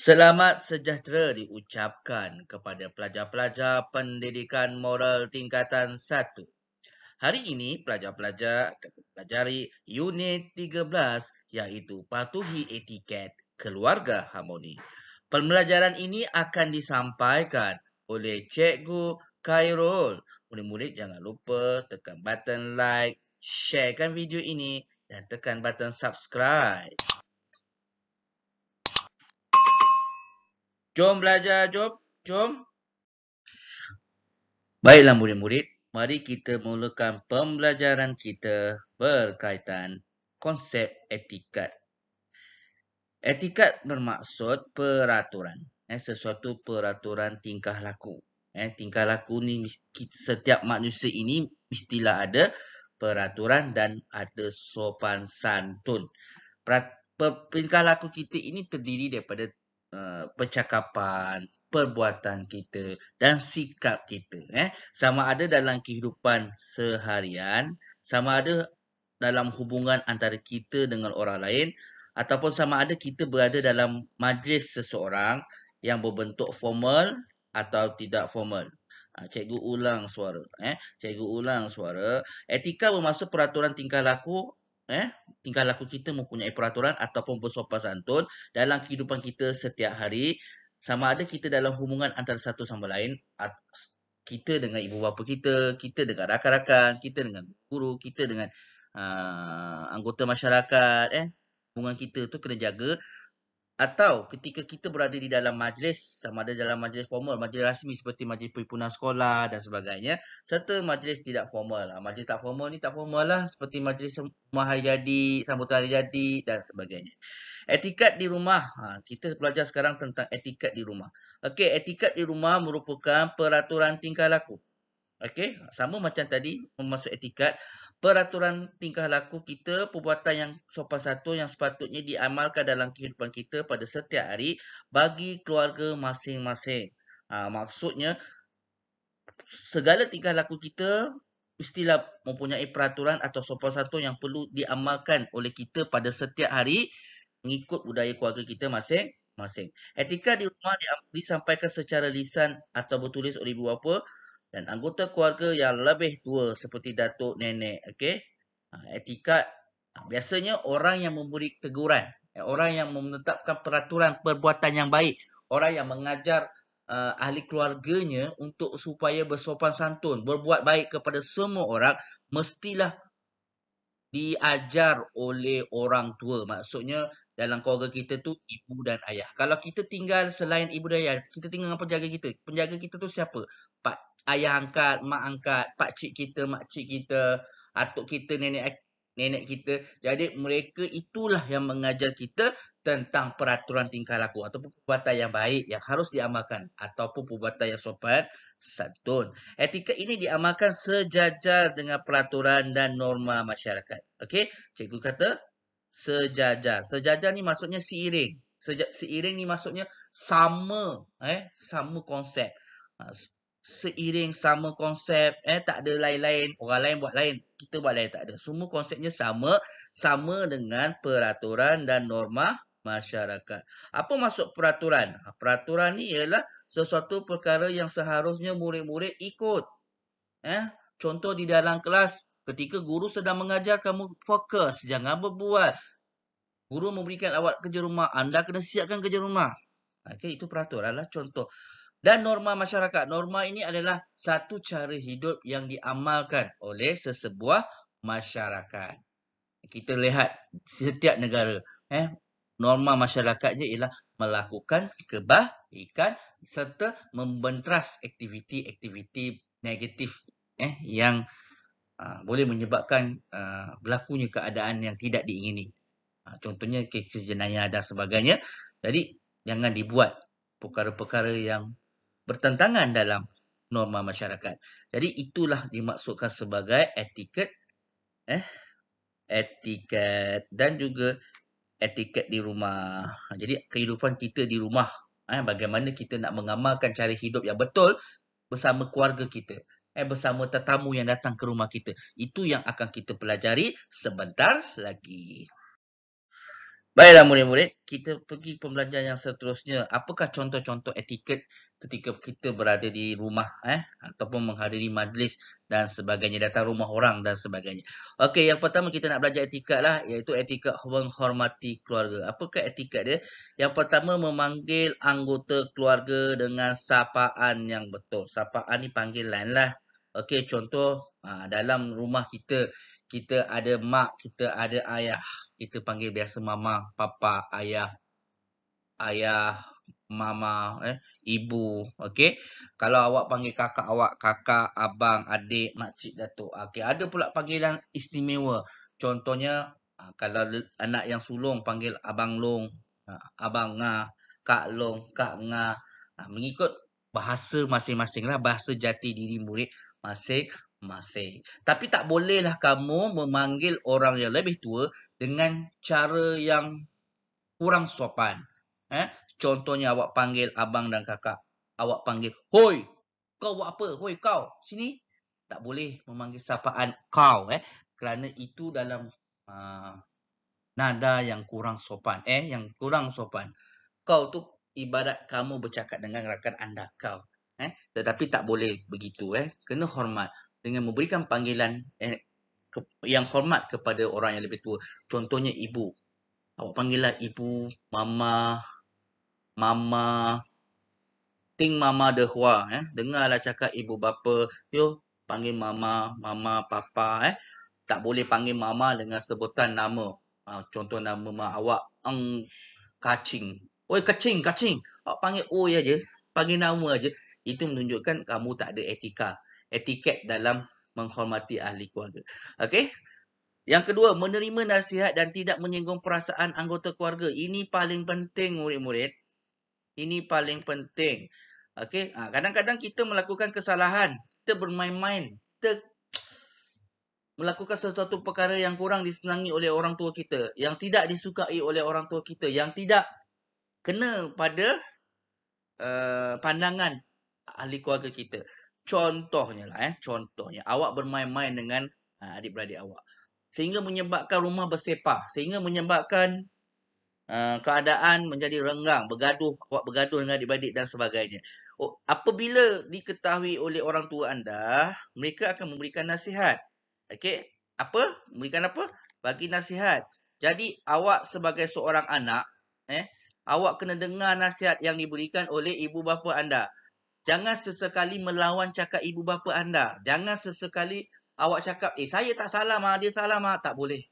Selamat sejahtera diucapkan kepada pelajar-pelajar pendidikan moral tingkatan 1. Hari ini pelajar-pelajar akan mempelajari unit 13 iaitu patuhi etiket keluarga harmoni. Pembelajaran ini akan disampaikan oleh Cikgu Khairul. Murid-murid jangan lupa tekan button like, sharekan video ini dan tekan button subscribe. Jom belajar, jom. Baiklah murid-murid, mari kita mulakan pembelajaran kita berkaitan konsep etikat. Etikat bermaksud peraturan, sesuatu peraturan tingkah laku. Tingkah laku ni setiap manusia ini mestilah ada peraturan dan ada sopan santun. Tingkah laku kita ini terdiri daripada percakapan, perbuatan kita dan sikap kita. Sama ada dalam kehidupan seharian, sama ada dalam hubungan antara kita dengan orang lain, ataupun sama ada kita berada dalam majlis seseorang yang berbentuk formal atau tidak formal. Cikgu ulang suara. Cikgu ulang suara. Etika bermaksud peraturan tingkah laku. Tingkah laku kita mempunyai peraturan ataupun bersopan santun dalam kehidupan kita setiap hari. Sama ada kita dalam hubungan antara satu sama lain, kita dengan ibu bapa kita, kita dengan rakan-rakan, kita dengan guru, kita dengan anggota masyarakat. Hubungan kita tu kena jaga. Atau ketika kita berada di dalam majlis, sama ada dalam majlis formal, majlis rasmi seperti majlis perhimpunan sekolah dan sebagainya, serta majlis tidak formal. Majlis tak formal ni tak formal lah, seperti majlis rumah hari jadi, sambutan hari jadi dan sebagainya. Etikat di rumah. Kita belajar sekarang tentang etikat di rumah. Okey, etikat di rumah merupakan peraturan tingkah laku. Okey, sama macam tadi, memasuk etikat. Peraturan tingkah laku kita, perbuatan yang sopan santun yang sepatutnya diamalkan dalam kehidupan kita pada setiap hari bagi keluarga masing-masing. Maksudnya, segala tingkah laku kita mestilah mempunyai peraturan atau sopan santun yang perlu diamalkan oleh kita pada setiap hari mengikut budaya keluarga kita masing-masing. Etika di rumah disampaikan secara lisan atau bertulis oleh ibu bapa dan anggota keluarga yang lebih tua seperti datuk, nenek. Okey. Etikat biasanya orang yang memberi teguran, orang yang menetapkan peraturan perbuatan yang baik, orang yang mengajar ahli keluarganya untuk supaya bersopan santun, berbuat baik kepada semua orang, mestilah diajar oleh orang tua. Maksudnya dalam keluarga kita tu ibu dan ayah. Kalau kita tinggal selain ibu dan ayah, kita tinggal dengan penjaga kita. Penjaga kita tu siapa? Ayah angkat, mak angkat, pakcik kita, makcik kita, atuk kita, nenek kita. Jadi mereka itulah yang mengajar kita tentang peraturan tingkah laku ataupun perbuatan yang baik yang harus diamalkan ataupun perbuatan yang sopan santun. Etika ini diamalkan sejajar dengan peraturan dan norma masyarakat. Okey, cikgu kata sejajar. Sejajar ni maksudnya seiring. Seiring ni maksudnya sama, sama konsep. Seiring sama konsep, tak ada lain-lain, orang lain buat lain, kita buat lain, tak ada. Semua konsepnya sama, sama dengan peraturan dan norma masyarakat. Apa maksud peraturan? Peraturan ni ialah sesuatu perkara yang seharusnya murid-murid ikut. Contoh di dalam kelas, ketika guru sedang mengajar, kamu fokus, jangan berbual. Guru memberikan awak kerja rumah, anda kena siapkan kerja rumah. Okay, itu peraturan lah, contoh. Dan norma masyarakat. Norma ini adalah satu cara hidup yang diamalkan oleh sesebuah masyarakat. Kita lihat setiap negara. Norma masyarakatnya ialah melakukan kebaikan serta membenteras aktiviti-aktiviti negatif yang boleh menyebabkan berlakunya keadaan yang tidak diingini. Contohnya kes jenayah dan sebagainya. Jadi jangan dibuat perkara-perkara yang bertentangan dalam norma masyarakat. Jadi itulah dimaksudkan sebagai etiket, etiket dan juga etiket di rumah. Jadi kehidupan kita di rumah, bagaimana kita nak mengamalkan cara hidup yang betul bersama keluarga kita, bersama tetamu yang datang ke rumah kita. Itu yang akan kita pelajari sebentar lagi. Baiklah murid-murid, kita pergi pembelajaran yang seterusnya. Apakah contoh-contoh etiket ketika kita berada di rumah ataupun menghadiri majlis dan sebagainya, datang rumah orang dan sebagainya. Okey, yang pertama kita nak belajar etiket lah, iaitu etiket menghormati keluarga. Apakah etiket dia? Yang pertama, memanggil anggota keluarga dengan sapaan yang betul. Sapaan ni panggilan lah. Okey, contoh dalam rumah kita, kita ada mak, kita ada ayah. Kita panggil biasa mama, papa, ayah, mama, ibu. Okey. Kalau awak panggil kakak awak, kakak, abang, adik, makcik, datuk. Okey, ada pula panggilan istimewa. Contohnya, kalau anak yang sulung panggil abang long, abang ngah, kak long, kak ngah. Mengikut bahasa masing-masing lah, bahasa jati diri murid masing-masing. Tapi tak bolehlah kamu memanggil orang yang lebih tua dengan cara yang kurang sopan. Contohnya awak panggil abang dan kakak. Awak panggil, hoi, kau buat apa? Hoi kau, sini. Tak boleh memanggil sapaan kau. Kerana itu dalam nada yang kurang sopan. Yang kurang sopan. Kau tu ibarat kamu bercakap dengan rakan anda kau. Tetapi tak boleh begitu. Kena hormat. Dengan memberikan panggilan yang hormat kepada orang yang lebih tua. Contohnya ibu. Awak panggillah ibu, mama, mama, ting mama dehua. Dengarlah cakap ibu bapa. Yo, panggil mama, mama, papa. Tak boleh panggil mama dengan sebutan nama. Contoh nama mak awak, kacing. Oi, kacing, kacing. Awak panggil oi aja, panggil nama aja. Itu menunjukkan kamu tak ada etika. Etiket dalam menghormati ahli keluarga. Okey? Yang kedua, menerima nasihat dan tidak menyinggung perasaan anggota keluarga. Ini paling penting murid-murid. Ini paling penting. Okey, kadang-kadang kita melakukan kesalahan. Kita bermain-main. Kita melakukan sesuatu perkara yang kurang disenangi oleh orang tua kita. Yang tidak disukai oleh orang tua kita. Yang tidak kena pada pandangan ahli keluarga kita. Contohnya lah, contohnya. Awak bermain-main dengan adik-beradik awak. Sehingga menyebabkan rumah bersepah. Sehingga menyebabkan keadaan menjadi renggang, awak bergaduh dengan adik-beradik dan sebagainya. Apabila diketahui oleh orang tua anda, mereka akan memberikan nasihat. Okey, memberikan apa? Bagi nasihat. Jadi awak sebagai seorang anak, awak kena dengar nasihat yang diberikan oleh ibu bapa anda. Jangan sesekali melawan cakap ibu bapa anda. Jangan sesekali awak cakap, saya tak salah mah, dia salah mah. Tak boleh.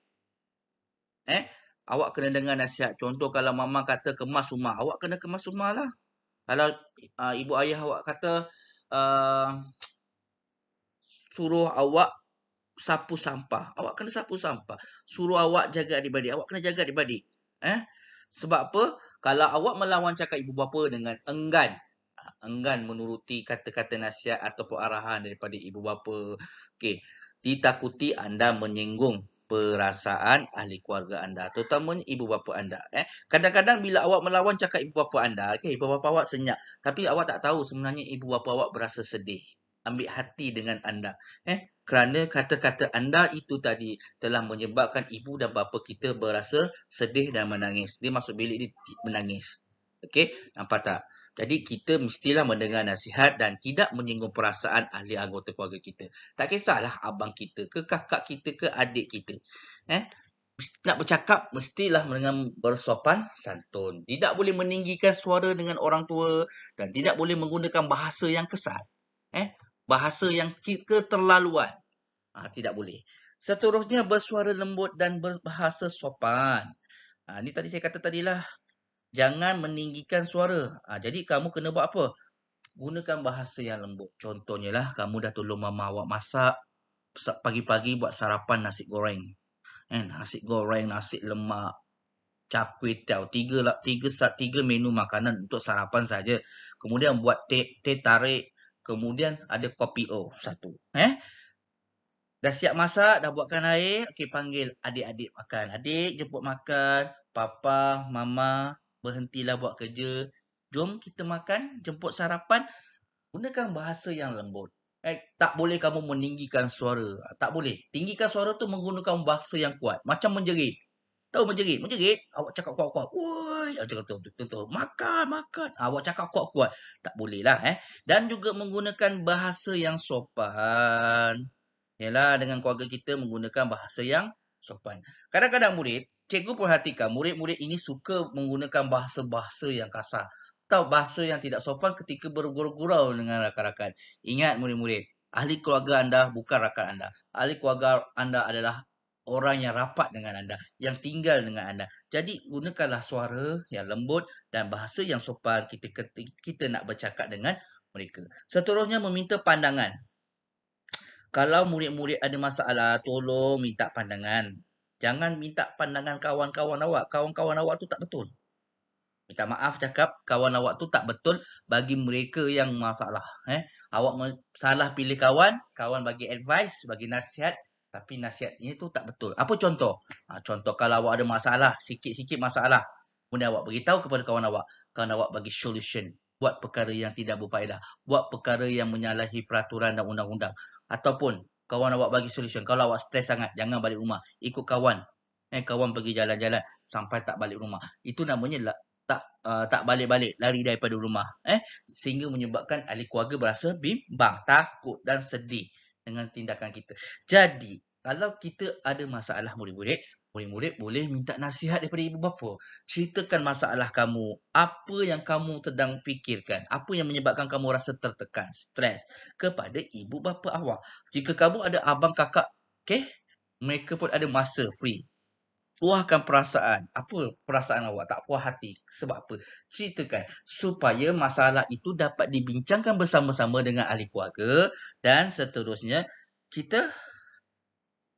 Awak kena dengar nasihat. Contoh kalau mama kata kemas rumah, awak kena kemas rumah lah. Kalau ibu ayah awak kata suruh awak sapu sampah, awak kena sapu sampah. Suruh awak jaga adik-beradik, awak kena jaga adik-beradik. Sebab apa? Kalau awak melawan cakap ibu bapa dengan enggan menuruti kata-kata nasihat ataupun arahan daripada ibu bapa, okey, ditakuti anda menyinggung perasaan ahli keluarga anda, terutamanya ibu bapa anda. Kadang-kadang bila awak melawan cakap ibu bapa anda, ibu bapa awak senyap, tapi awak tak tahu sebenarnya ibu bapa awak berasa sedih, ambil hati dengan anda. Kerana kata-kata anda itu tadi telah menyebabkan ibu dan bapa kita berasa sedih dan menangis. Dia masuk bilik dia menangis. Okey, nampak tak? Jadi kita mestilah mendengar nasihat dan tidak menyinggung perasaan ahli anggota keluarga kita. Tak kisahlah abang kita ke kakak kita ke adik kita. Nak bercakap mestilah dengan bersopan santun. Tidak boleh meninggikan suara dengan orang tua dan tidak boleh menggunakan bahasa yang kesat. Bahasa yang keterlaluan. Tidak boleh. Seterusnya bersuara lembut dan berbahasa sopan. Ini tadi saya kata tadilah. Jangan meninggikan suara. Jadi kamu kena buat apa? Gunakan bahasa yang lembut. Contohnya lah, kamu dah tolong mama awak masak. Pagi-pagi buat sarapan nasi goreng. Nasi goreng, nasi lemak, char kway teow. Tiga menu makanan untuk sarapan saja. Kemudian buat teh tarik. Kemudian ada kopi satu. Dah siap masak, dah buatkan air. Okey, panggil adik-adik makan. Adik, jemput makan. Papa, mama, berhentilah buat kerja. Jom kita makan, jemput sarapan. Gunakan bahasa yang lembut. Tak boleh kamu meninggikan suara. Tak boleh. Tinggikan suara tu menggunakan bahasa yang kuat. Macam menjerit. Tahu menjerit? Menjerit, awak cakap kuat-kuat. Woi, cakap betul. Makan. Awak cakap kuat-kuat. Tak boleh lah. Dan juga menggunakan bahasa yang sopan. Yalah, dengan keluarga kita menggunakan bahasa yang sopan. Kadang-kadang murid, cikgu perhatikan, murid-murid ini suka menggunakan bahasa-bahasa yang kasar. Atau bahasa yang tidak sopan ketika bergurau-gurau dengan rakan-rakan. Ingat murid-murid, ahli keluarga anda bukan rakan anda. Ahli keluarga anda adalah orang yang rapat dengan anda, yang tinggal dengan anda. Jadi gunakanlah suara yang lembut dan bahasa yang sopan kita nak bercakap dengan mereka. Seterusnya meminta pandangan. Kalau murid-murid ada masalah, tolong minta pandangan. Jangan minta pandangan kawan-kawan awak. Kawan-kawan awak tu tak betul. Minta maaf cakap kawan awak tu tak betul bagi mereka yang masalah. Awak salah pilih kawan, kawan bagi advice, bagi nasihat, tapi nasihat ini tu tak betul. Apa contoh? Contoh kalau awak ada masalah, sikit-sikit masalah, kemudian awak beritahu kepada kawan awak bagi solution. Buat perkara yang tidak berfaedah, buat perkara yang menyalahi peraturan dan undang-undang. Ataupun kawan awak bagi solution. Kalau awak stres sangat, jangan balik rumah. Ikut kawan. Kawan pergi jalan-jalan sampai tak balik rumah. Itu namanya tak balik-balik, lari daripada rumah. Sehingga menyebabkan ahli keluarga berasa bimbang, takut dan sedih dengan tindakan kita. Jadi, kalau kita ada masalah murid-murid boleh minta nasihat daripada ibu bapa. Ceritakan masalah kamu, apa yang kamu sedang fikirkan, apa yang menyebabkan kamu rasa tertekan, stres kepada ibu bapa awak. Jika kamu ada abang kakak, mereka pun ada masa free. Luahkan perasaan. Apa perasaan awak? Tak puas hati. Sebab apa? Ceritakan. Supaya masalah itu dapat dibincangkan bersama-sama dengan ahli keluarga. Dan seterusnya, kita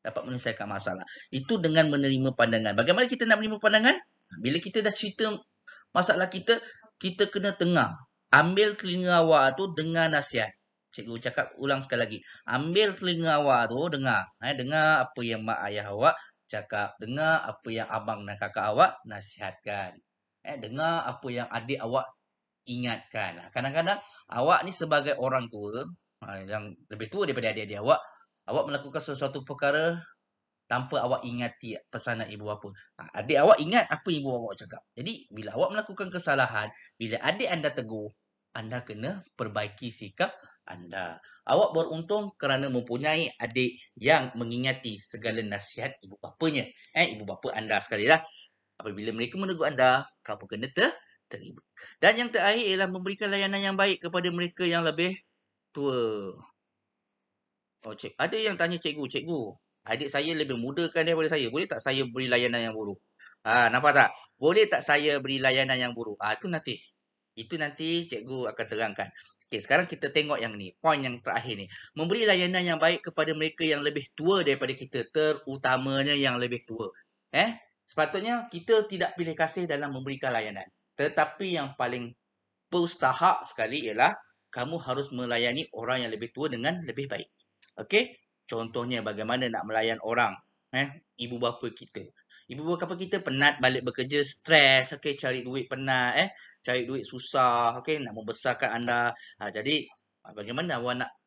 dapat menyelesaikan masalah. Itu dengan menerima pandangan. Bagaimana kita nak menerima pandangan? Bila kita dah cerita masalah kita, kita kena dengar. Ambil telinga awak tu dengar nasihat. Cikgu cakap ulang sekali lagi. Ambil telinga awak tu dengar. Dengar apa yang mak ayah awak cakap. Dengar apa yang abang dan kakak awak nasihatkan. Dengar apa yang adik awak ingatkan. Kadang-kadang awak ni sebagai orang tua yang lebih tua daripada adik-adik awak melakukan sesuatu perkara tanpa awak ingati pesanan ibu bapa. Adik awak ingat apa ibu awak cakap. Jadi, bila awak melakukan kesalahan, bila adik anda tegur, anda kena perbaiki sikap anda. Awak beruntung kerana mempunyai adik yang mengingati segala nasihat ibu bapanya. Ibu bapa anda sekali lah. Apabila mereka menegur anda, kamu kena terima. Dan yang terakhir ialah memberikan layanan yang baik kepada mereka yang lebih tua. Ada yang tanya cikgu, adik saya lebih muda kan daripada saya. Boleh tak saya beri layanan yang buruk? Nampak tak? Boleh tak saya beri layanan yang buruk? Itu nanti. Itu nanti cikgu akan terangkan. Okey, sekarang kita tengok yang ni. Poin yang terakhir ni. Memberi layanan yang baik kepada mereka yang lebih tua daripada kita. Terutamanya yang lebih tua. Sepatutnya kita tidak pilih kasih dalam memberikan layanan. Tetapi yang paling mustahak sekali ialah kamu harus melayani orang yang lebih tua dengan lebih baik. Okey, contohnya bagaimana nak melayan orang, ibu bapa kita. Ibu bapa kita penat balik bekerja, stres, cari duit penat, cari duit susah, nak membesarkan anda. Jadi bagaimana awak nak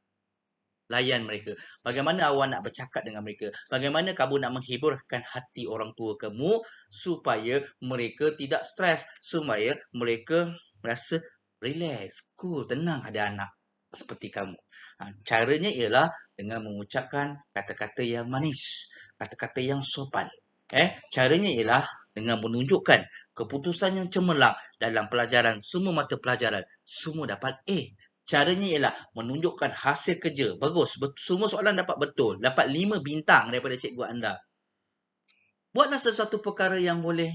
layan mereka? Bagaimana awak nak bercakap dengan mereka? Bagaimana kamu nak menghiburkan hati orang tua kamu supaya mereka tidak stres, supaya mereka rasa relax, cool, tenang ada anak seperti kamu. Caranya ialah dengan mengucapkan kata-kata yang manis, kata-kata yang sopan. Caranya ialah dengan menunjukkan keputusan yang cemerlang dalam pelajaran, semua mata pelajaran, semua dapat A. Caranya ialah menunjukkan hasil kerja. Bagus, semua soalan dapat betul, dapat 5 bintang daripada cikgu anda. Buatlah sesuatu perkara yang boleh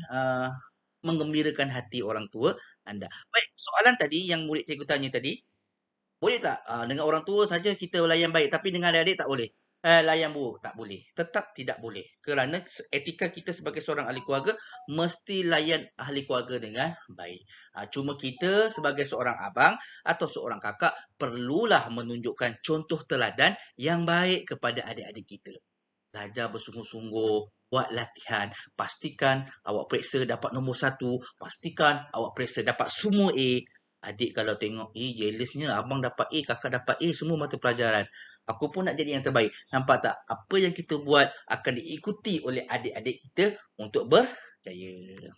menggembirakan hati orang tua anda. Baik, soalan tadi yang murid cikgu tanya tadi, boleh tak dengan orang tua saja kita layan baik, tapi dengan adik-adik tak boleh? Layan buruk, tak boleh. Tetap tidak boleh. Kerana etika kita sebagai seorang ahli keluarga, mesti layan ahli keluarga dengan baik. Cuma kita sebagai seorang abang atau seorang kakak, perlulah menunjukkan contoh teladan yang baik kepada adik-adik kita. Belajar bersungguh-sungguh, buat latihan, pastikan awak periksa dapat nombor 1, pastikan awak periksa dapat semua A. Adik kalau tengok, jealousnya abang dapat A, kakak dapat A, semua mata pelajaran. Aku pun nak jadi yang terbaik. Nampak tak? Apa yang kita buat akan diikuti oleh adik-adik kita untuk berjaya.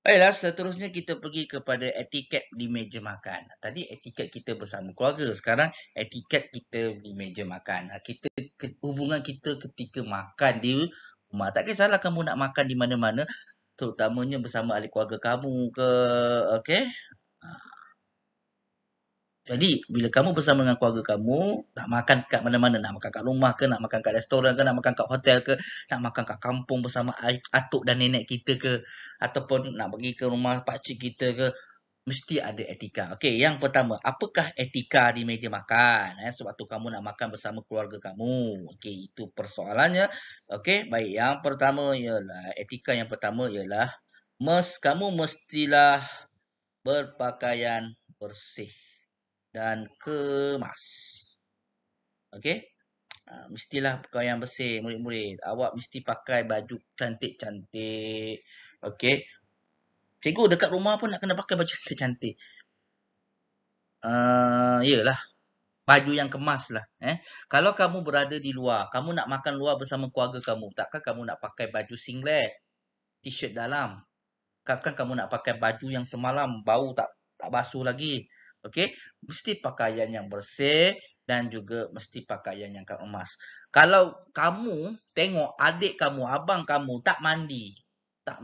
Baiklah, seterusnya kita pergi kepada etiket di meja makan. Tadi etiket kita bersama keluarga. Sekarang etiket kita di meja makan. Hubungan kita ketika makan di rumah. Tak kisahlah kamu nak makan di mana-mana. Terutamanya bersama ahli keluarga kamu ke. Okey? Jadi, bila kamu bersama dengan keluarga kamu, nak makan kat mana-mana, nak makan kat rumah ke, nak makan kat restoran ke, nak makan kat hotel ke, nak makan kat kampung bersama atuk dan nenek kita ke, ataupun nak pergi ke rumah pakcik kita ke, mesti ada etika. Okey, yang pertama, apakah etika di meja makan? Sewaktu kamu nak makan bersama keluarga kamu. Okey, itu persoalannya. Okey, baik. Yang pertama ialah, etika yang pertama ialah, kamu mestilah berpakaian bersih dan kemas. Okey? Mestilah pakaian bersih, murid-murid. Awak mesti pakai baju cantik-cantik. Okey? Cikgu dekat rumah pun nak kena pakai baju cantik-cantik. Yelah. Baju yang kemas lah. Kalau kamu berada di luar, kamu nak makan luar bersama keluarga kamu, takkan kamu nak pakai baju singlet, t-shirt dalam. Takkan kamu nak pakai baju yang semalam bau tak basuh lagi. Okey, mesti pakaian yang bersih dan juga mesti pakaian yang kemas. Kalau kamu tengok adik kamu, abang kamu tak mandi, tak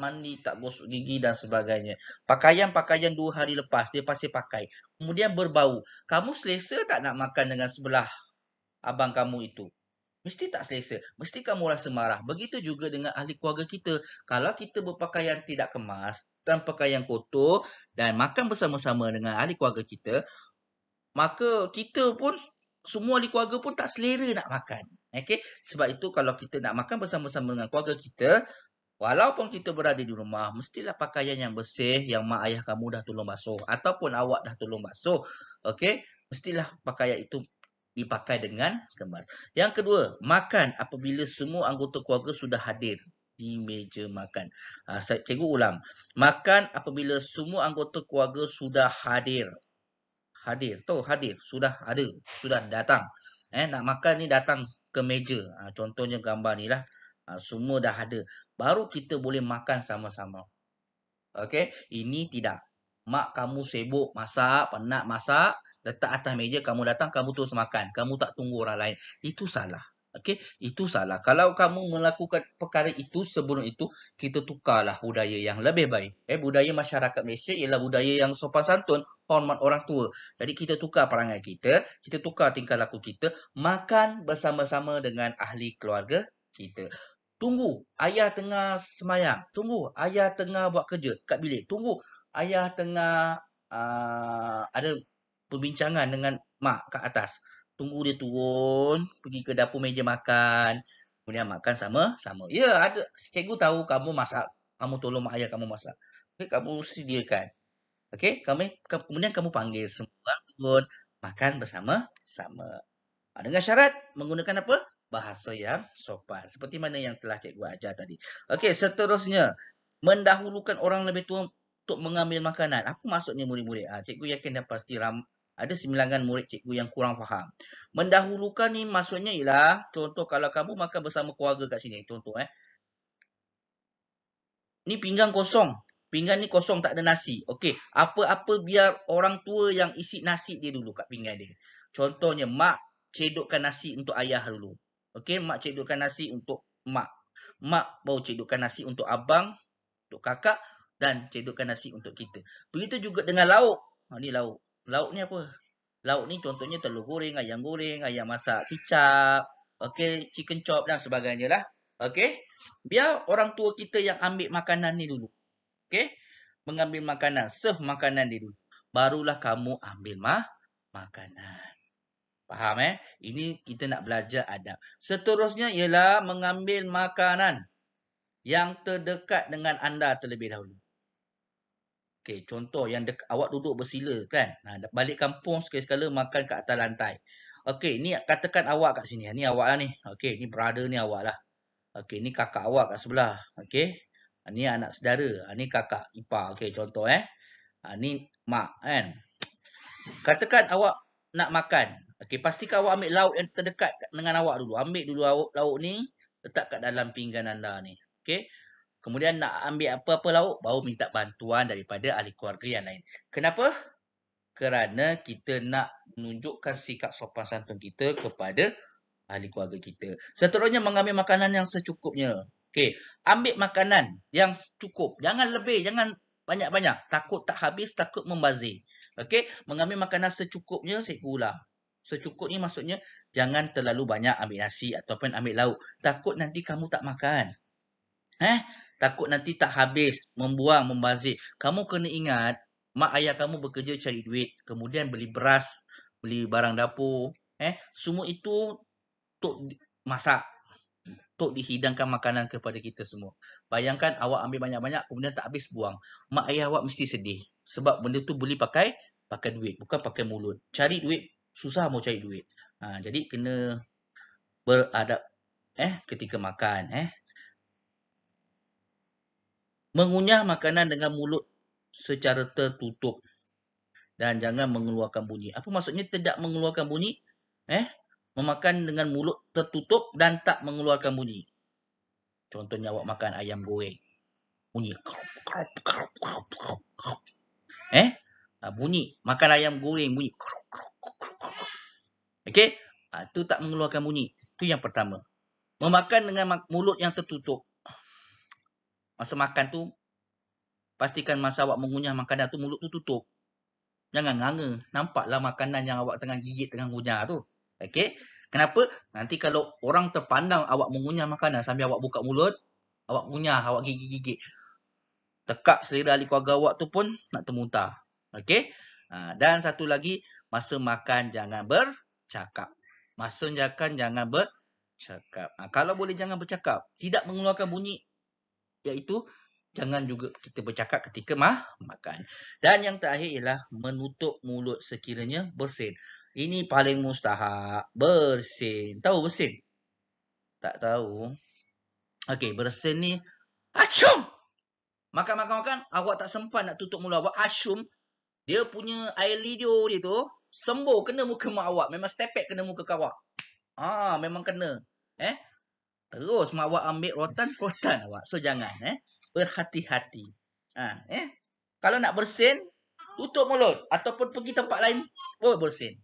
gosok gigi dan sebagainya. Pakaian-pakaian 2 hari lepas dia pasti pakai. Kemudian berbau. Kamu selesa tak nak makan dengan sebelah abang kamu itu? Mesti tak selesa. Mesti kamu rasa marah. Begitu juga dengan ahli keluarga kita. Kalau kita berpakaian tidak kemas dan pakaian kotor dan makan bersama-sama dengan ahli keluarga kita, maka kita pun, semua ahli keluarga pun tak selera nak makan. Okey? Sebab itu kalau kita nak makan bersama-sama dengan keluarga kita, walaupun kita berada di rumah, mestilah pakaian yang bersih yang mak ayah kamu dah tolong basuh ataupun awak dah tolong basuh. Okey? Mestilah pakaian itu dipakai dengan kemas. Yang kedua, makan apabila semua anggota keluarga sudah hadir di meja makan. Cikgu ulang. Makan apabila semua anggota keluarga sudah hadir. Hadir. Tu hadir. Sudah ada. Sudah datang. Nak makan ni datang ke meja. Contohnya gambar ni lah. Semua dah ada. Baru kita boleh makan sama-sama. Okey? Ini tidak. Mak kamu sibuk masak, penat masak, letak atas meja, kamu datang, kamu terus makan. Kamu tak tunggu orang lain. Itu salah. Okey? Itu salah. Kalau kamu melakukan perkara itu sebelum itu, kita tukarlah budaya yang lebih baik. Budaya masyarakat Malaysia ialah budaya yang sopan santun, hormat orang tua. Jadi kita tukar perangai kita tukar tingkah laku kita, makan bersama-sama dengan ahli keluarga kita. Tunggu ayah tengah semayang. Tunggu ayah tengah buat kerja kat bilik. Tunggu ayah tengah ada perbincangan dengan mak kat atas. Tunggu dia turun, pergi ke dapur meja makan. Kemudian makan sama-sama. Ya, ada. Cikgu tahu kamu masak. Kamu tolong mak ayah kamu masak. Okay, kamu sediakan. Okey, kemudian kamu panggil semua turun makan bersama-sama. Dengan syarat menggunakan apa? Bahasa yang sopan. Seperti mana yang telah cikgu ajar tadi. Okey, seterusnya. Mendahulukan orang lebih tua untuk mengambil makanan. Apa maksudnya murid-murid? Cikgu yakin dah pasti ada 9 murid cikgu yang kurang faham. Mendahulukan ni maksudnya ialah, contoh kalau kamu makan bersama keluarga kat sini. Contoh ni pinggan kosong. Pinggan ni kosong, tak ada nasi. Okey, apa-apa biar orang tua yang isi nasi dia dulu kat pinggan dia. Contohnya, mak cedokkan nasi untuk ayah dulu. Okey, mak cedokkan nasi untuk mak. Mak baru cedokkan nasi untuk abang, untuk kakak dan cedokkan nasi untuk kita. Begitu juga dengan lauk. Ni lauk. Lauk ni apa? Lauk ni contohnya telur goreng, ayam masak kicap, okey, chicken chop dan sebagainya lah. Okey? Biar orang tua kita yang ambil makanan ni dulu. Okey? Mengambil makanan, serve makanan dia dulu. Barulah kamu ambil makanan. Faham Ini kita nak belajar adab. Seterusnya ialah mengambil makanan yang terdekat dengan anda terlebih dahulu. Okey, contoh yang awak duduk bersila kan. Balik kampung sekali-sekala makan kat atas lantai. Okey, ni katakan awak kat sini. Ni awak lah ni. Okey, ni brother ni awak lah. Okey, ni kakak awak kat sebelah. Okey. Ni anak saudara. Ni kakak ipar. Okey, contoh Ni mak kan. Katakan awak nak makan. Okey, pastikan awak ambil lauk yang terdekat dengan awak dulu. Ambil dulu lauk ni, letak kat dalam pinggan anda ni. Okey. Kemudian nak ambil apa-apa lauk, baru minta bantuan daripada ahli keluarga yang lain. Kenapa? Kerana kita nak menunjukkan sikap sopan santun kita kepada ahli keluarga kita. Seterusnya, mengambil makanan yang secukupnya. Okey, ambil makanan yang cukup. Jangan lebih, jangan banyak-banyak. Takut tak habis, takut membazir. Okey, mengambil makanan secukupnya, cikgu ulang. Secukupnya maksudnya, jangan terlalu banyak ambil nasi ataupun ambil lauk. Takut nanti kamu tak makan. Takut nanti tak habis, membuang, membazir. Kamu kena ingat, mak ayah kamu bekerja cari duit, kemudian beli beras, beli barang dapur, semua itu untuk masak, untuk dihidangkan makanan kepada kita semua. Bayangkan awak ambil banyak-banyak, kemudian tak habis, buang. Mak ayah awak mesti sedih. Sebab benda tu beli pakai duit, bukan pakai mulut. Cari duit, susah mau cari duit. Jadi kena beradab ketika makan. Mengunyah makanan dengan mulut secara tertutup dan jangan mengeluarkan bunyi. Apa maksudnya tidak mengeluarkan bunyi? Memakan dengan mulut tertutup dan tak mengeluarkan bunyi. Contohnya awak makan ayam goreng. Bunyi. Bunyi. Makan ayam goreng bunyi. Okey? Itu tak mengeluarkan bunyi. Itu yang pertama. Memakan dengan mulut yang tertutup. Masa makan tu, pastikan masa awak mengunyah makanan tu, mulut tu tutup. Jangan nganga. Nampaklah makanan yang awak tengah gigit, tengah ngunyah tu. Okey? Kenapa? Nanti kalau orang terpandang awak mengunyah makanan sambil awak buka mulut, awak ngunyah, awak gigit-gigit. Tekak selera ahli keluarga awak tu pun nak termuntah. Okey? Dan satu lagi, masa makan jangan bercakap. Masa makan jangan bercakap. Kalau boleh jangan bercakap. Tidak mengeluarkan bunyi, iaitu jangan juga kita bercakap ketika makan. Dan yang terakhir ialah menutup mulut sekiranya bersin. Ini paling mustahak. Bersin. Tahu bersin? Tak tahu. Okey, bersin ni. Asyum! Makan. Awak tak sempat nak tutup mulut awak. Asyum. Dia punya air liur dia tu sembuh kena muka mak awak. Memang stepek kena muka awak. Memang kena. Terus mak awak ambil rotan awak. So jangan. Berhati-hati. Kalau nak bersin, tutup mulut. Ataupun pergi tempat lain, bersin.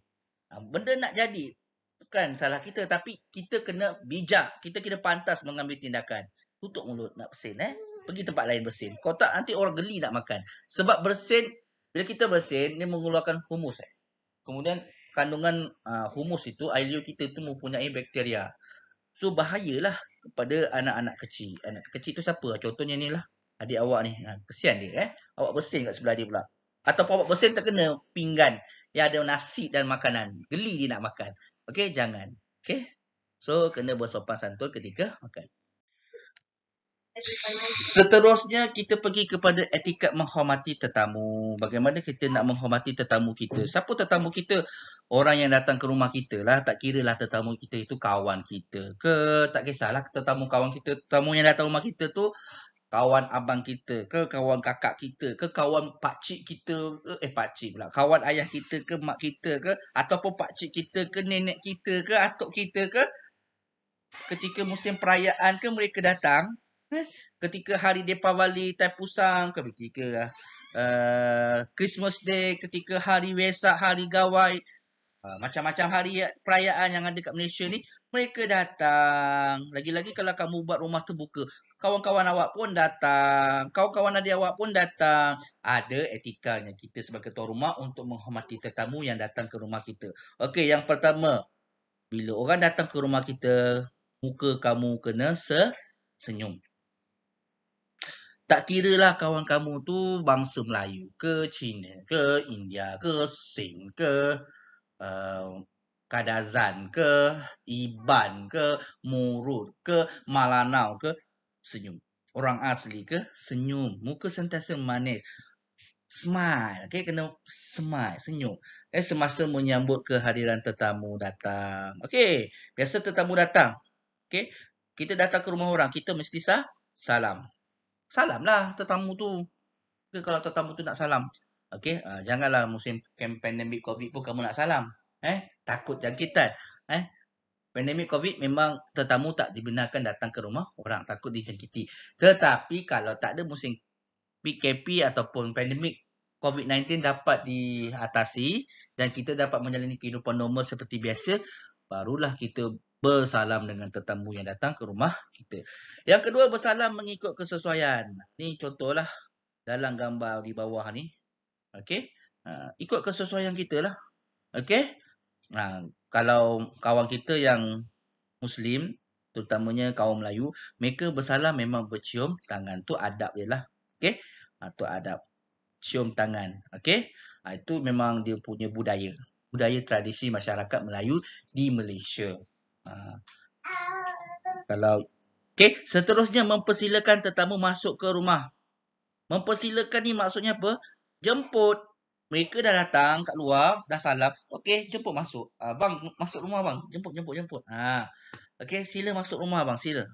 Benda nak jadi, bukan salah kita. Tapi kita kena bijak. Kita kena pantas mengambil tindakan. Tutup mulut nak bersin. Pergi tempat lain bersin. Kalau tak, nanti orang geli nak makan. Sebab bersin, bila kita bersin, dia mengeluarkan humus. Kemudian, kandungan humus itu, air liur kita itu mempunyai bakteria. So, bahayalah kepada anak-anak kecil. Anak kecil tu siapa? Contohnya ni lah. Adik awak ni. Kesian dia. Awak bersin kat sebelah dia pula. Ataupun awak bersin terkena pinggan yang ada nasi dan makanan. Geli dia nak makan. Okey, jangan. Okey. So, kena bersopan santun ketika makan. Seterusnya, kita pergi kepada etiket menghormati tetamu. Bagaimana kita nak menghormati tetamu kita? Siapa tetamu kita? Orang yang datang ke rumah kita lah. Tak kira lah tetamu kita itu kawan kita ke. Tak kisahlah tetamu kawan kita. Tetamu yang datang rumah kita tu kawan abang kita ke, kawan kakak kita ke, kawan pakcik kita ke, pakcik pula. Kawan ayah kita ke, mak kita ke, ataupun pakcik kita ke, nenek kita ke, atuk kita ke. Ketika musim perayaan ke, mereka datang. Ketika hari Deepavali, Taipusang ke, ketika Christmas Day, ketika hari Wesak, hari Gawai, macam-macam hari perayaan yang ada kat Malaysia ni, mereka datang. Lagi-lagi kalau kamu buat rumah terbuka, kawan-kawan awak pun datang, kawan-kawan adik awak pun datang. Ada etikanya kita sebagai tuan rumah untuk menghormati tetamu yang datang ke rumah kita. Okey, yang pertama, bila orang datang ke rumah kita, muka kamu kena senyum. Tak kiralah kawan kamu tu bangsa Melayu ke, Cina ke, India ke, Sing ke, Kadazan ke, Iban ke, Murut ke, Malanau ke, senyum. Orang asli ke, senyum. Muka sentiasa manis. Smile. Okay, kena smile, senyum. Semasa menyambut kehadiran tetamu datang. Okay, biasa tetamu datang. Okay, kita datang ke rumah orang, kita mesti salam. Salam lah tetamu tu. Okay, kalau tetamu tu nak salam. Okay, janganlah musim pandemik COVID pun kamu nak salam. Takut jangkitan. Pandemik COVID memang tetamu tak dibenarkan datang ke rumah orang, takut dijangkiti. Tetapi kalau tak ada musim PKP ataupun pandemik COVID-19 dapat diatasi dan kita dapat menjalani kehidupan normal seperti biasa, barulah kita bersalam dengan tetamu yang datang ke rumah kita. Yang kedua, bersalam mengikut kesesuaian. Ni contohlah dalam gambar di bawah ni. Okey. Ikut kesesuaian kita lah. Okey. Kalau kawan kita yang Muslim, terutamanya kaum Melayu, mereka bersalam memang bercium tangan. Tu adab dia lah. Okey. Tu adab. Cium tangan. Okey. Itu memang dia punya budaya. Budaya tradisi masyarakat Melayu di Malaysia. Kalau okey, seterusnya mempersilakan tetamu masuk ke rumah. Mempersilakan ni maksudnya apa? Jemput. Mereka dah datang kat luar, dah salam. Okey, jemput masuk. Bang, masuk rumah bang. Jemput. Okey, sila masuk rumah bang, sila.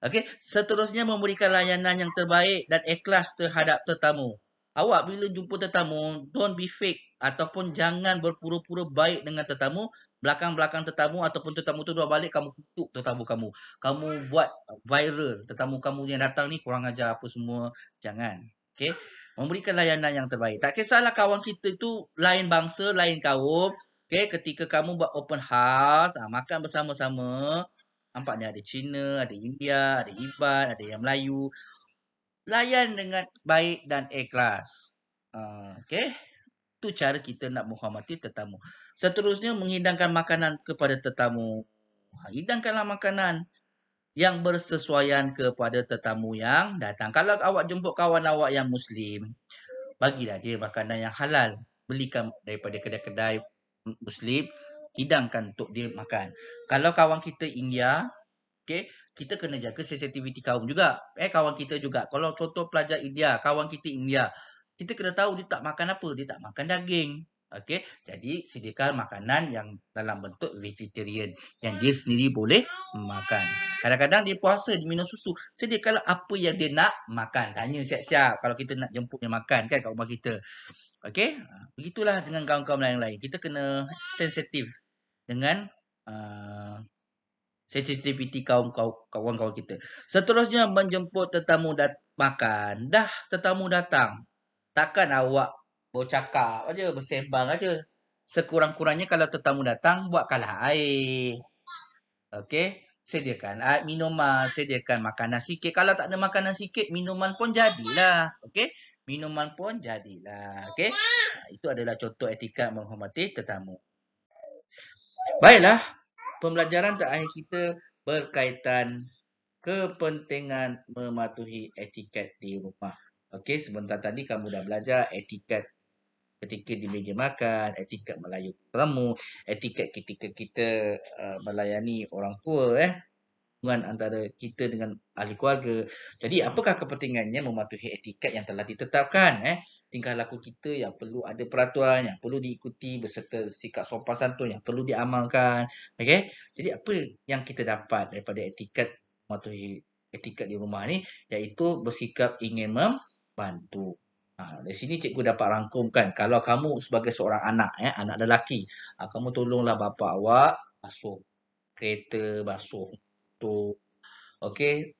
Okey, seterusnya memberikan layanan yang terbaik dan ikhlas terhadap tetamu. Awak bila jumpa tetamu, don't be fake ataupun jangan berpura-pura baik dengan tetamu. Belakang-belakang tetamu ataupun tetamu tu dah balik, kamu kutuk tetamu kamu. Kamu buat viral tetamu kamu yang datang ni kurang ajar apa semua. Jangan. Okey, memberikan layanan yang terbaik. Tak kisahlah kawan kita tu lain bangsa, lain kaum. Okey, ketika kamu buat open house, makan bersama-sama, nampak ni ada Cina, ada India, ada Iban, ada yang Melayu. Layan dengan baik dan ikhlas. Okey. Itu cara kita nak menghormati tetamu. Seterusnya, menghidangkan makanan kepada tetamu. Hidangkanlah makanan yang bersesuaian kepada tetamu yang datang. Kalau awak jemput kawan awak yang Muslim, bagilah dia makanan yang halal. Belikan daripada kedai-kedai Muslim, hidangkan untuk dia makan. Kalau kawan kita India, okey, kita kena jaga sensitiviti kaum juga. Kawan kita juga. Kalau contoh pelajar India, kawan kita India, kita kena tahu dia tak makan apa, dia tak makan daging. Okey, jadi sediakan makanan yang dalam bentuk vegetarian yang dia sendiri boleh makan. Kadang-kadang dia puasa, dia minum susu. Sediakanlah apa yang dia nak makan. Tanya siap-siap kalau kita nak jemput dia makan kan kat rumah kita. Okey, begitulah dengan kawan-kawan lain-lain. Kita kena sensitif dengan sensitiviti kawan-kawan kita. Seterusnya menjemput tetamu makan. Dah tetamu datang. Takkan awak bercakap aja, bersembang aja. Sekurang-kurangnya kalau tetamu datang, buatkanlah air. Okey, sediakan air, minuman, sediakan makanan sikit. Kalau tak ada makanan sikit, minuman pun jadilah. Okey, minuman pun jadilah. Okey, itu adalah contoh etika menghormati tetamu. Baiklah, pembelajaran terakhir kita berkaitan kepentingan mematuhi etiket di rumah. Okey, sebentar tadi kamu dah belajar etiket ketika di meja makan, etiket melayu tetamu, etiket ketika kita melayani orang tua, hubungan antara kita dengan ahli keluarga. Jadi, apakah kepentingannya mematuhi etiket yang telah ditetapkan? Tingkah laku kita yang perlu ada peraturan, yang perlu diikuti beserta sikap sopan santun yang perlu diamalkan. Okey. Jadi, apa yang kita dapat daripada etiket mematuhi etiket di rumah ni? Iaitu bersikap ingin membantu. Dari sini cikgu dapat rangkumkan. Kalau kamu sebagai seorang anak, anak lelaki, kamu tolonglah bapa awak basuh kereta, basuh motor, okey,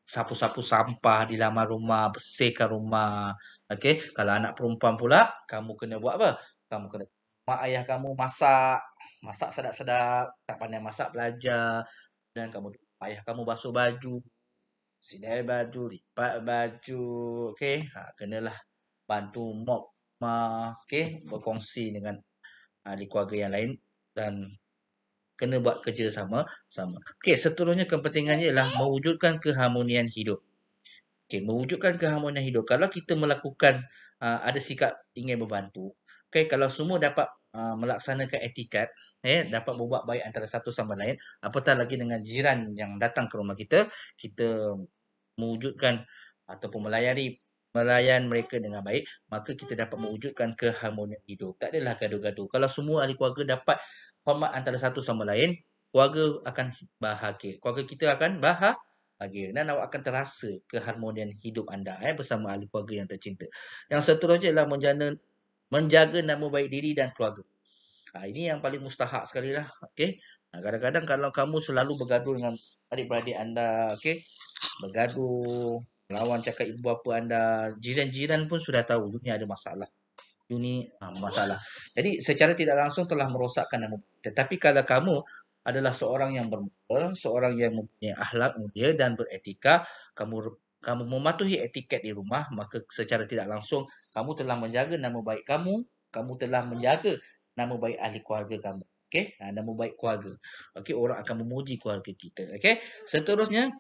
sapu-sapu sampah di laman rumah, bersihkan rumah. Okey, kalau anak perempuan pula, kamu kena buat apa? Kamu kena mak ayah kamu masak sedap-sedap, tak pandai masak belajar, dan kamu ayah kamu basuh baju, sidai baju, lipat baju, okey. Kenalah bantu mop rumah, okey, berkongsi dengan ahli keluarga yang lain dan kena buat kerja sama. Okey, seterusnya kepentingannya ialah mewujudkan keharmonian hidup. Okey, mewujudkan keharmonian hidup. Kalau kita melakukan ada sikap ingin membantu, okey, kalau semua dapat melaksanakan etiket, dapat berbuat baik antara satu sama lain, apatah lagi dengan jiran yang datang ke rumah kita, kita mewujudkan ataupun melayan mereka dengan baik, maka kita dapat mewujudkan keharmonian hidup. Tak adalah gaduh-gaduh. Kalau semua ahli keluarga dapat hormat antara satu sama lain, keluarga akan bahagia. Keluarga kita akan bahagia dan awak akan terasa keharmonian hidup anda bersama ahli keluarga yang tercinta. Yang seterusnya adalah menjaga nama baik diri dan keluarga. Ini yang paling mustahak sekali lah. Okey. Kadang-kadang kalau kamu selalu bergaduh dengan adik-beradik anda, okey, bergaduh, lawan cakap ibu bapa anda, jiran-jiran pun sudah tahu you ni ada masalah. You ni masalah. Jadi secara tidak langsung telah merosakkan nama. Tetapi kalau kamu adalah seorang yang bermoral, seorang yang mempunyai akhlak mulia dan beretika, kamu mematuhi etiket di rumah, maka secara tidak langsung kamu telah menjaga nama baik kamu telah menjaga nama baik ahli keluarga kamu. Okey, nama baik keluarga. Okey, orang akan memuji keluarga kita. Okey, seterusnya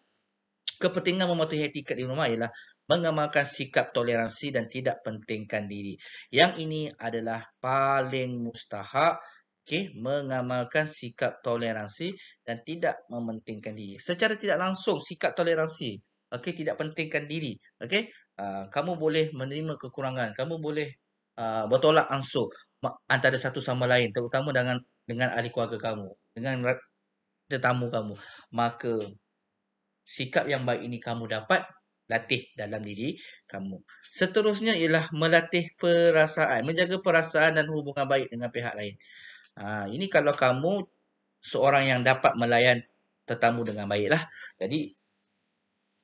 kepentingan mematuhi etiket di rumah ialah mengamalkan sikap toleransi dan tidak pentingkan diri. Yang ini adalah paling mustahak. Okey, mengamalkan sikap toleransi dan tidak mementingkan diri. Secara tidak langsung sikap toleransi. Okey, tidak pentingkan diri. Okey, kamu boleh menerima kekurangan, kamu boleh bertolak ansur antara satu sama lain, terutama dengan ahli keluarga kamu, dengan tetamu kamu. Maka sikap yang baik ini kamu dapat latih dalam diri kamu. Seterusnya ialah melatih perasaan, menjaga perasaan dan hubungan baik dengan pihak lain. Ini kalau kamu seorang yang dapat melayan tetamu dengan baiklah. Jadi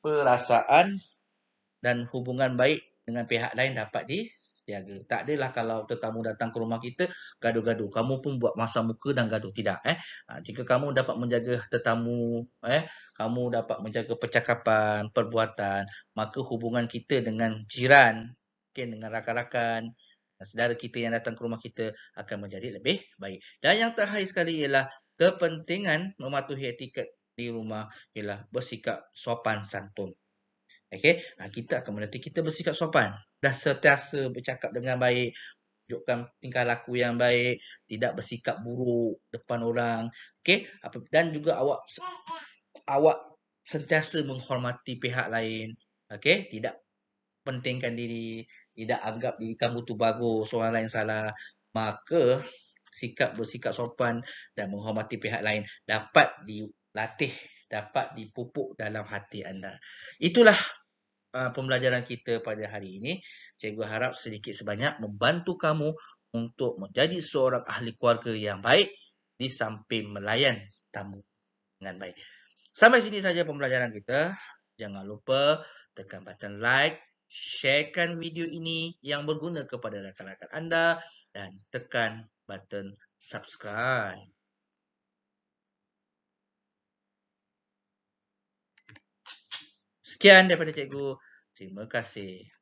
perasaan dan hubungan baik dengan pihak lain dapat dijaga. Tak adalah kalau tetamu datang ke rumah kita, gaduh-gaduh. Kamu pun buat masam muka dan gaduh. Tidak. Jika kamu dapat menjaga tetamu, kamu dapat menjaga percakapan, perbuatan, maka hubungan kita dengan jiran, dengan rakan-rakan, saudara kita yang datang ke rumah kita akan menjadi lebih baik. Dan yang terakhir sekali ialah kepentingan mematuhi etiket di rumah ialah bersikap sopan santun. Okey, kita akan melatih kita bersikap sopan. Dah sentiasa bercakap dengan baik, tunjukkan tingkah laku yang baik, tidak bersikap buruk depan orang. Okey, dan juga awak sentiasa menghormati pihak lain. Okey, tidak pentingkan diri, tidak anggap diri kamu tu bagus, orang lain salah. Maka bersikap sopan dan menghormati pihak lain dapat dilatih, dapat dipupuk dalam hati anda. Itulah pembelajaran kita pada hari ini. Cikgu harap sedikit sebanyak membantu kamu untuk menjadi seorang ahli keluarga yang baik di samping melayan tamu dengan baik. Sampai sini saja pembelajaran kita. Jangan lupa tekan button like, sharekan video ini yang berguna kepada rakan-rakan anda dan tekan button subscribe. Sekian daripada cikgu. Terima kasih.